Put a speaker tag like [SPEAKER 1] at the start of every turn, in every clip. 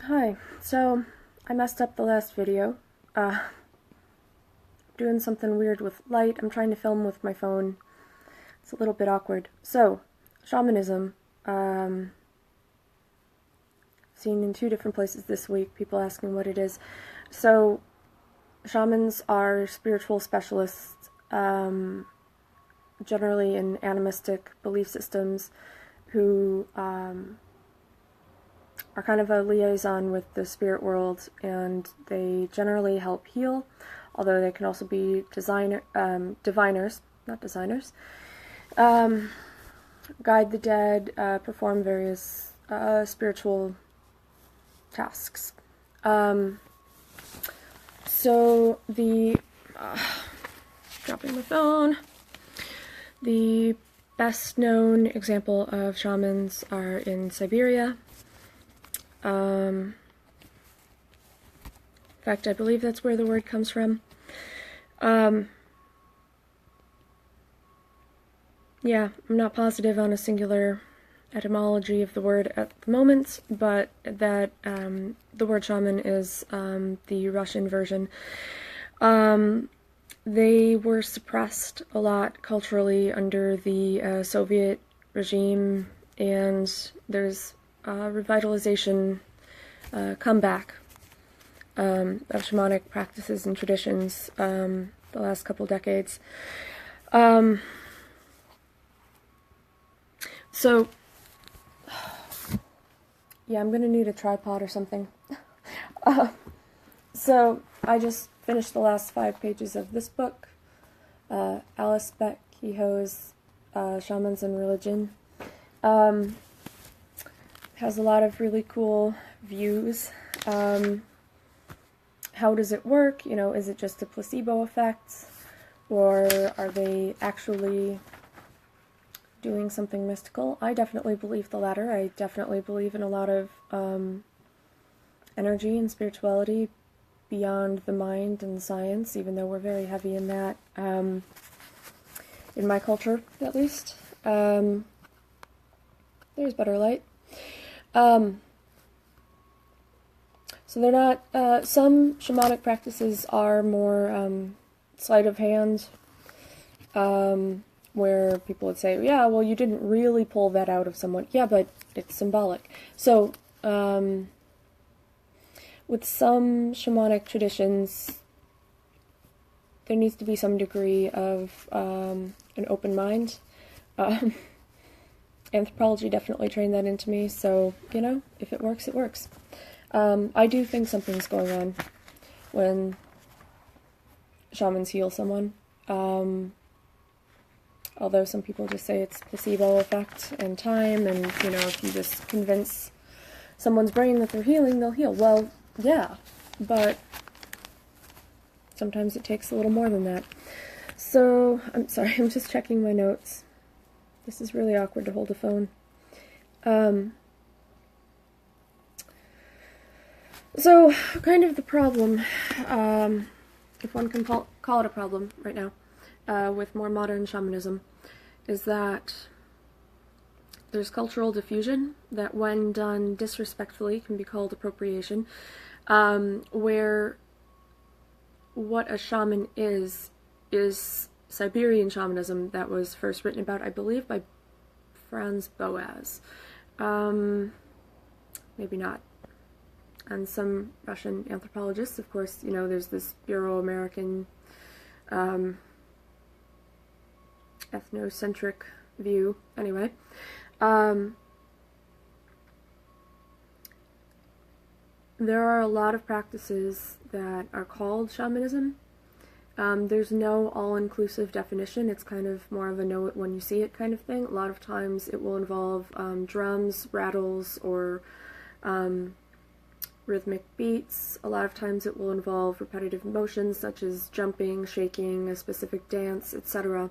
[SPEAKER 1] Hi, so I messed up the last video. Doing something weird with light. I'm trying to film with my phone. It's a little bit awkward. So, shamanism. Seen in two different places this week, people asking what it is. So, shamans are spiritual specialists, generally in animistic belief systems, who are kind of a liaison with the spirit world, and they generally help heal, although they can also be diviners, not designers, guide the dead, perform various spiritual tasks. So the dropping my phone. The best known example of shamans are in Siberia. In fact, I believe that's where the word comes from. Yeah, I'm not positive on a singular etymology of the word at the moment, but that the word shaman is the Russian version. They were suppressed a lot culturally under the Soviet regime, and there's revitalization, comeback of shamanic practices and traditions the last couple decades. So, yeah, I'm gonna need a tripod or something. So, I just finished the last 5 pages of this book, Alice Beck Kehoe's Shamans and Religion. Has a lot of really cool views. How does it work? You know, is it just a placebo effect? Or are they actually doing something mystical? I definitely believe the latter. I definitely believe in a lot of energy and spirituality beyond the mind and science, even though we're very heavy in that, in my culture, at least. There's better light. So they're not, some shamanic practices are more sleight of hand, where people would say, yeah, well, you didn't really pull that out of someone. Yeah, but it's symbolic. So, with some shamanic traditions, there needs to be some degree of an open mind. Anthropology definitely trained that into me, so, you know, if it works, it works. I do think something's going on when shamans heal someone. Although some people just say it's placebo effect and time, and, you know, if you just convince someone's brain that they're healing, they'll heal. Well, yeah, but sometimes it takes a little more than that. So, I'm sorry, I'm just checking my notes. This is really awkward to hold a phone. So, kind of the problem, if one can call it a problem right now, with more modern shamanism, is that there's cultural diffusion that, when done disrespectfully, can be called appropriation, where what a shaman is Siberian shamanism that was first written about, I believe, by Franz Boas. Maybe not. And some Russian anthropologists, of course, you know, there's this Euro-American ethnocentric view. Anyway, there are a lot of practices that are called shamanism. There's no all-inclusive definition. It's kind of more of a know it when you see it kind of thing. A lot of times it will involve drums, rattles, or rhythmic beats. A lot of times it will involve repetitive motions such as jumping, shaking, a specific dance, etc.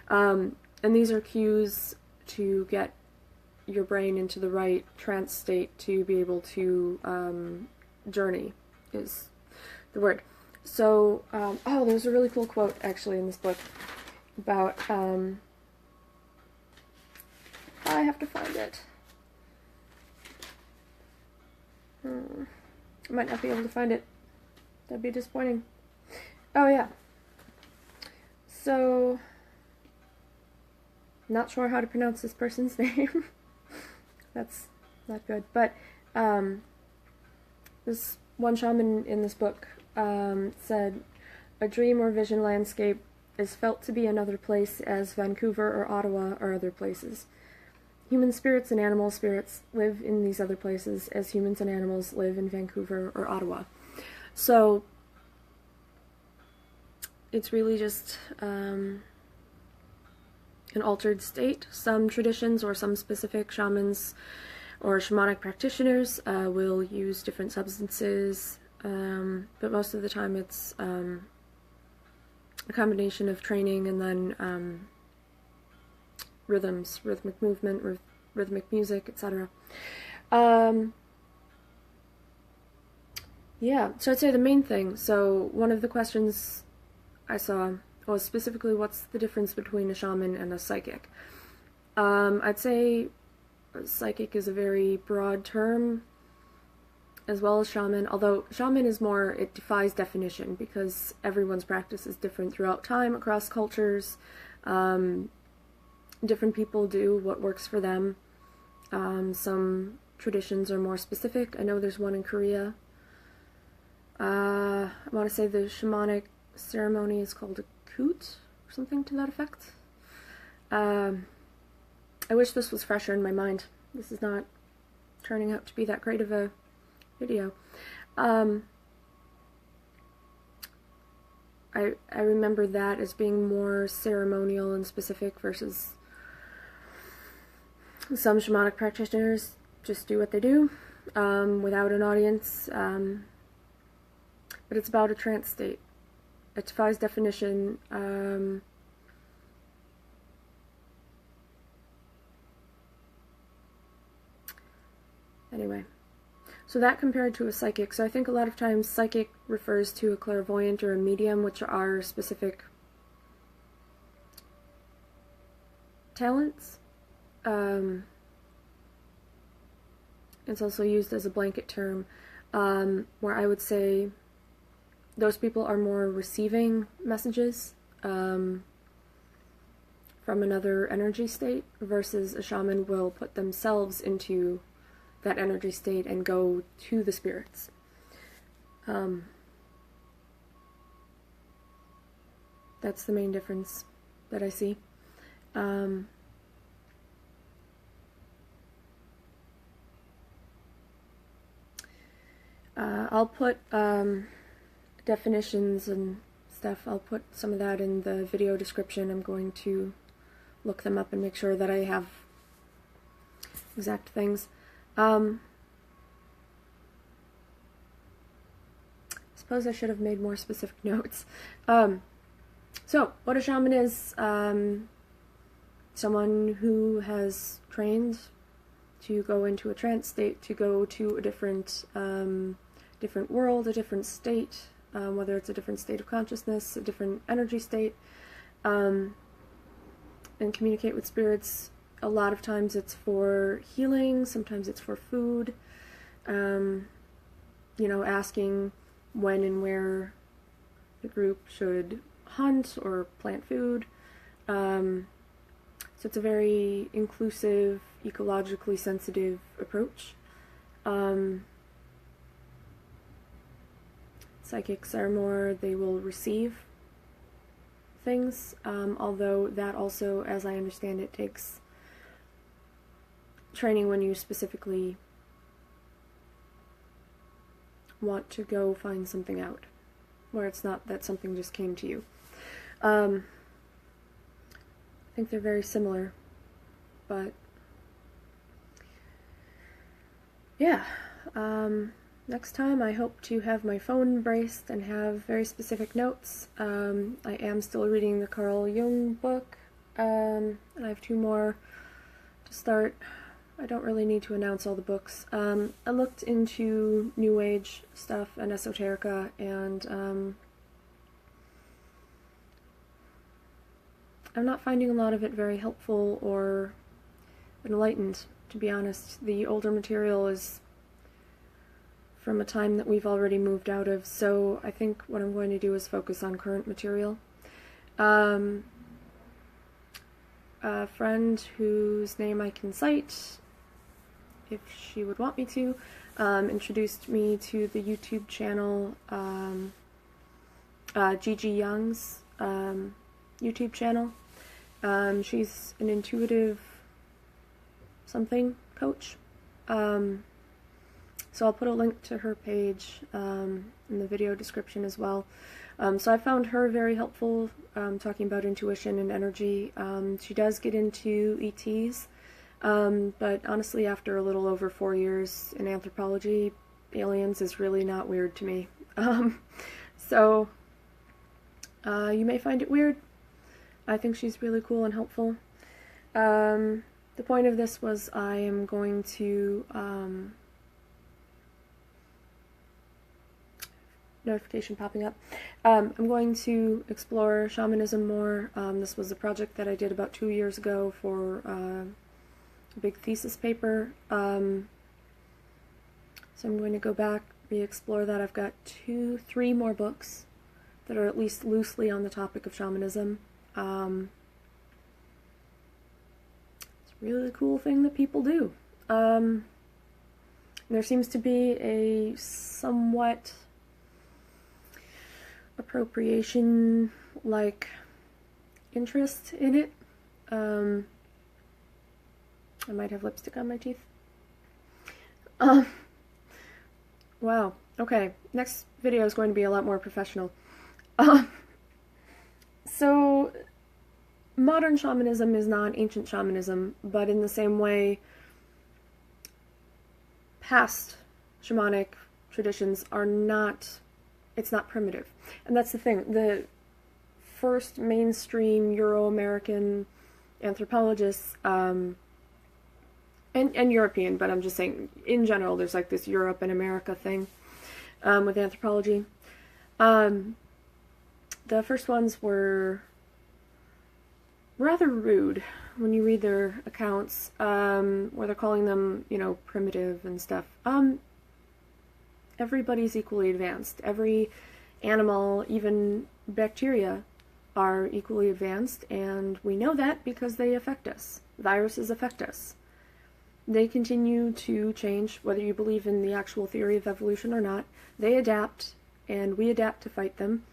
[SPEAKER 1] And these are cues to get your brain into the right trance state to be able to journey, is the word. So, oh, there's a really cool quote, actually, in this book about, I have to find it. I might not be able to find it. That'd be disappointing. Oh yeah. So, not sure how to pronounce this person's name. That's not good. But this one shaman in this book said, a dream or vision landscape is felt to be another place as Vancouver or Ottawa are other places. Human spirits and animal spirits live in these other places as humans and animals live in Vancouver or Ottawa. So it's really just an altered state. Some traditions or some specific shamans or shamanic practitioners will use different substances, but most of the time it's a combination of training and then rhythms, rhythmic movement, rhythmic music, etc. Yeah, so I'd say the main thing, so one of the questions I saw was specifically what's the difference between a shaman and a psychic. I'd say psychic is a very broad term, as well as shaman, although shaman is more, it defies definition because everyone's practice is different throughout time, across cultures. Different people do what works for them. Some traditions are more specific. I know there's one in Korea. I want to say the shamanic ceremony is called a koot, or something to that effect. I wish this was fresher in my mind. This is not turning out to be that great of a video. I remember that as being more ceremonial and specific versus some shamanic practitioners just do what they do without an audience, but it's about a trance state. It defies definition. Anyway, so that compared to a psychic. So I think a lot of times psychic refers to a clairvoyant or a medium, which are specific talents. It's also used as a blanket term, where I would say those people are more receiving messages from another energy state, versus a shaman will put themselves into that energy state and go to the spirits. That's the main difference that I see. I'll put definitions and stuff, I'll put some of that in the video description. I'm going to look them up and make sure that I have exact things. Suppose I should have made more specific notes. So, what a shaman is, someone who has trained to go into a trance state, to go to a different world, a different state, whether it's a different state of consciousness, a different energy state, and communicate with spirits. A lot of times it's for healing, sometimes it's for food, asking when and where the group should hunt or plant food. So it's a very inclusive, ecologically sensitive approach. Psychics are more, they will receive things, although that also, as I understand it, takes training when you specifically want to go find something out, where it's not that something just came to you. I think they're very similar, but yeah, next time I hope to have my phone braced and have very specific notes. I am still reading the Carl Jung book, and I have 2 more to start. I don't really need to announce all the books. I looked into New Age stuff and esoterica, and I'm not finding a lot of it very helpful or enlightened, to be honest. The older material is from a time that we've already moved out of, so I think what I'm going to do is focus on current material. A friend whose name I can cite, if she would want me to, introduced me to the YouTube channel, Gigi Young's YouTube channel. She's an intuitive something coach. So I'll put a link to her page in the video description as well. So I found her very helpful, talking about intuition and energy. She does get into ETs, but honestly, after a little over 4 years in anthropology, aliens is really not weird to me. So you may find it weird. I think she's really cool and helpful. The point of this was I am going to notification popping up. I'm going to explore shamanism more. This was a project that I did about 2 years ago for a big thesis paper. So I'm going to go back, re-explore that. I've got 3 more books that are at least loosely on the topic of shamanism. It's a really cool thing that people do. There seems to be a somewhat appropriation-like interest in it. I might have lipstick on my teeth. Wow. Okay, next video is going to be a lot more professional. So, modern shamanism is not ancient shamanism, but in the same way, past shamanic traditions are not, it's not primitive. And that's the thing. The first mainstream Euro-American anthropologists, and European, but I'm just saying, in general, there's like this Europe and America thing with anthropology. The first ones were rather rude when you read their accounts, where they're calling them, you know, primitive and stuff. Everybody's equally advanced. Every animal, even bacteria, are equally advanced, and we know that because they affect us. Viruses affect us. They continue to change, whether you believe in the actual theory of evolution or not. They adapt, and we adapt to fight them.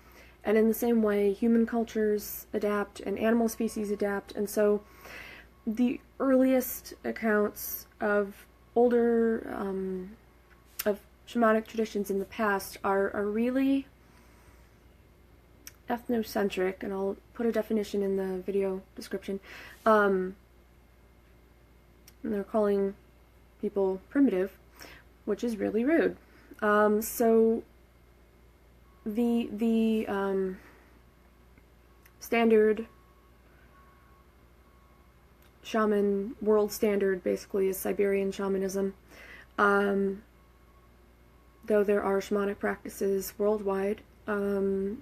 [SPEAKER 1] And in the same way, human cultures adapt, and animal species adapt, and so the earliest accounts of older, of shamanic traditions in the past are really ethnocentric, and I'll put a definition in the video description. And they're calling people primitive, which is really rude. So the standard shaman, world standard, basically, is Siberian shamanism. Though there are shamanic practices worldwide, though,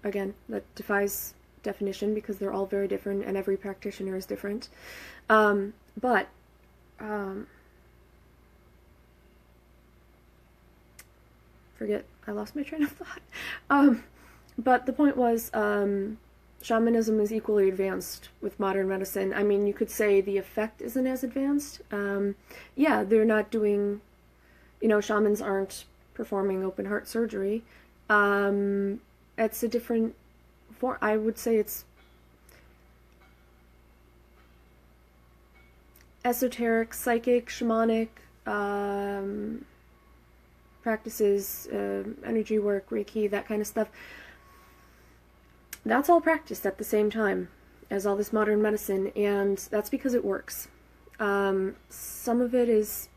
[SPEAKER 1] again, that defies definition because they're all very different and every practitioner is different. Forget, I lost my train of thought. But the point was, shamanism is equally advanced with modern medicine. I mean, you could say the effect isn't as advanced. Yeah, they're not doing, you know, shamans aren't performing open heart surgery. It's a different form. I would say it's esoteric, psychic, shamanic, practices, energy work, Reiki, that kind of stuff. That's all practiced at the same time as all this modern medicine, and that's because it works. Some of it is,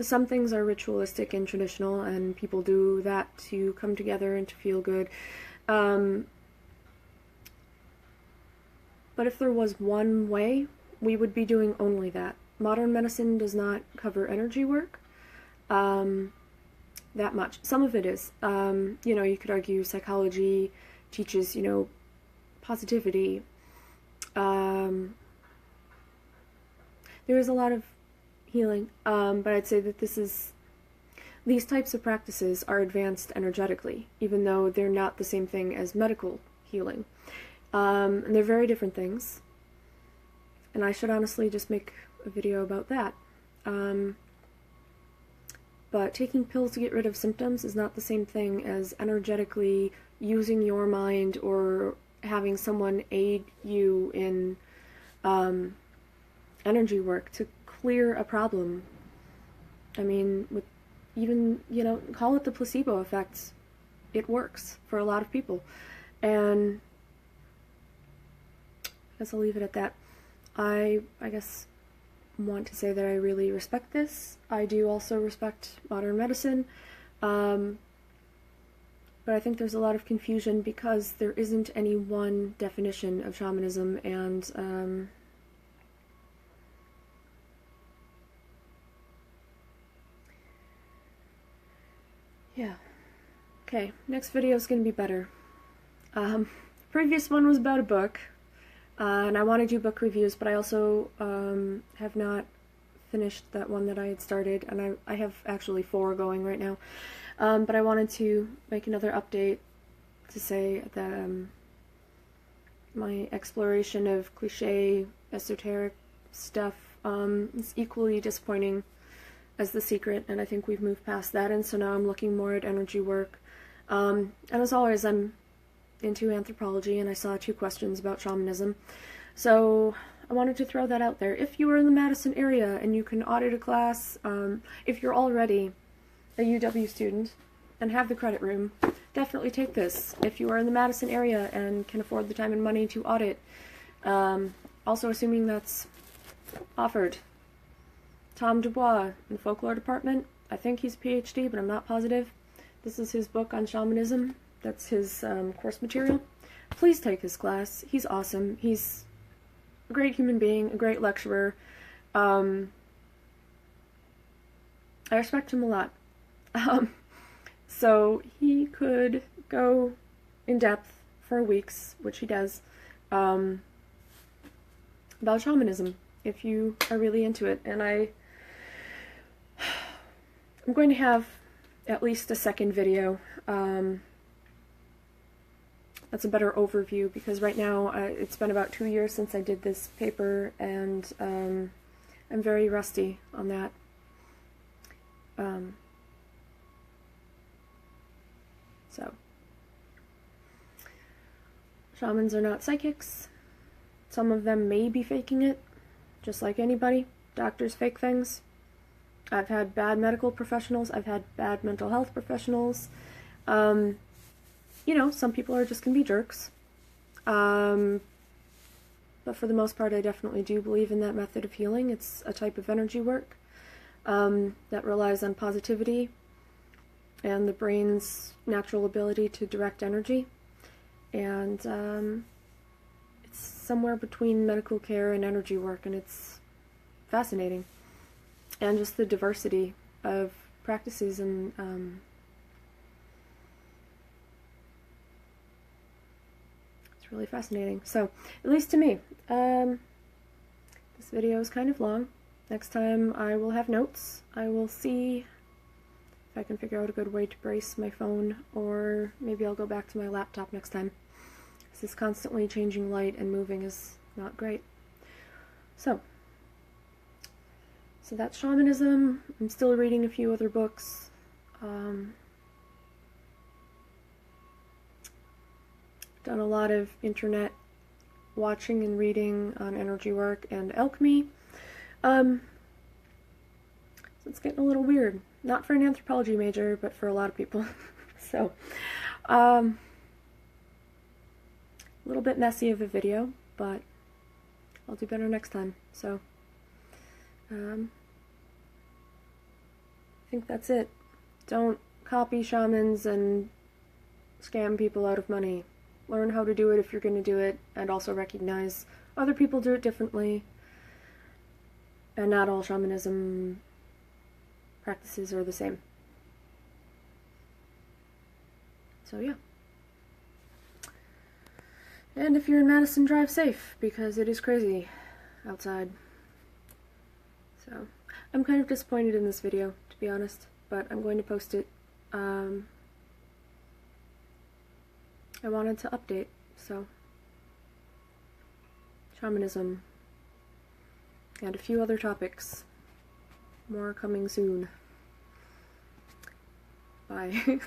[SPEAKER 1] some things are ritualistic and traditional, and people do that to come together and to feel good. But if there was one way, we would be doing only that. Modern medicine does not cover energy work that much. Some of it is. You know, you could argue psychology teaches, you know, positivity. There is a lot of healing, but I'd say that these types of practices are advanced energetically, even though they're not the same thing as medical healing. And they're very different things. And I should honestly just make a video about that. But taking pills to get rid of symptoms is not the same thing as energetically using your mind or having someone aid you in energy work to clear a problem. I mean, with even, call it the placebo effect. It works for a lot of people. And I guess I'll leave it at that. I guess want to say that I really respect this. I do also respect modern medicine, but I think there's a lot of confusion because there isn't any one definition of shamanism, and yeah. Okay, next video is going to be better. The previous one was about a book. And I want to do book reviews, but I also have not finished that one that I had started, and I have actually 4 going right now. But I wanted to make another update to say that my exploration of cliche, esoteric stuff is equally disappointing as The Secret, and I think we've moved past that, and so now I'm looking more at energy work. And as always, I'm into anthropology, and I saw 2 questions about shamanism, so I wanted to throw that out there. If you are in the Madison area and you can audit a class, if you're already a UW student and have the credit room, definitely take this. If you are in the Madison area and can afford the time and money to audit, also assuming that's offered. Tom Dubois in the folklore department, I think he's a PhD, but I'm not positive. This is his book on shamanism. That's his course material. Please take his class. He's awesome. He's a great human being, a great lecturer. I respect him a lot. So he could go in depth for weeks, which he does, about shamanism, if you are really into it. And I'm going to have at least a second video. That's a better overview, because right now it's been about 2 years since I did this paper, and I'm very rusty on that. So, shamans are not psychics. Some of them may be faking it, just like anybody. Doctors fake things. I've had bad medical professionals. I've had bad mental health professionals. Some people are just going to be jerks. But for the most part, I definitely do believe in that method of healing. It's a type of energy work that relies on positivity and the brain's natural ability to direct energy. And it's somewhere between medical care and energy work, and it's fascinating. And just the diversity of practices and really fascinating. So, at least to me. This video is kind of long. Next time I will have notes. I will see if I can figure out a good way to brace my phone, or maybe I'll go back to my laptop next time. This constantly changing light and moving is not great. So that's shamanism. I'm still reading a few other books. Done a lot of internet watching and reading on energy work and alchemy. So it's getting a little weird. Not for an anthropology major, but for a lot of people. So, a little bit messy of a video, but I'll do better next time. So, I think that's it. Don't copy shamans and scam people out of money. Learn how to do it if you're going to do it, and also recognize other people do it differently. And not all shamanism practices are the same. So yeah. And if you're in Madison, drive safe, because it is crazy outside. So, I'm kind of disappointed in this video, to be honest, but I'm going to post it. I wanted to update, so shamanism and a few other topics. More coming soon. Bye.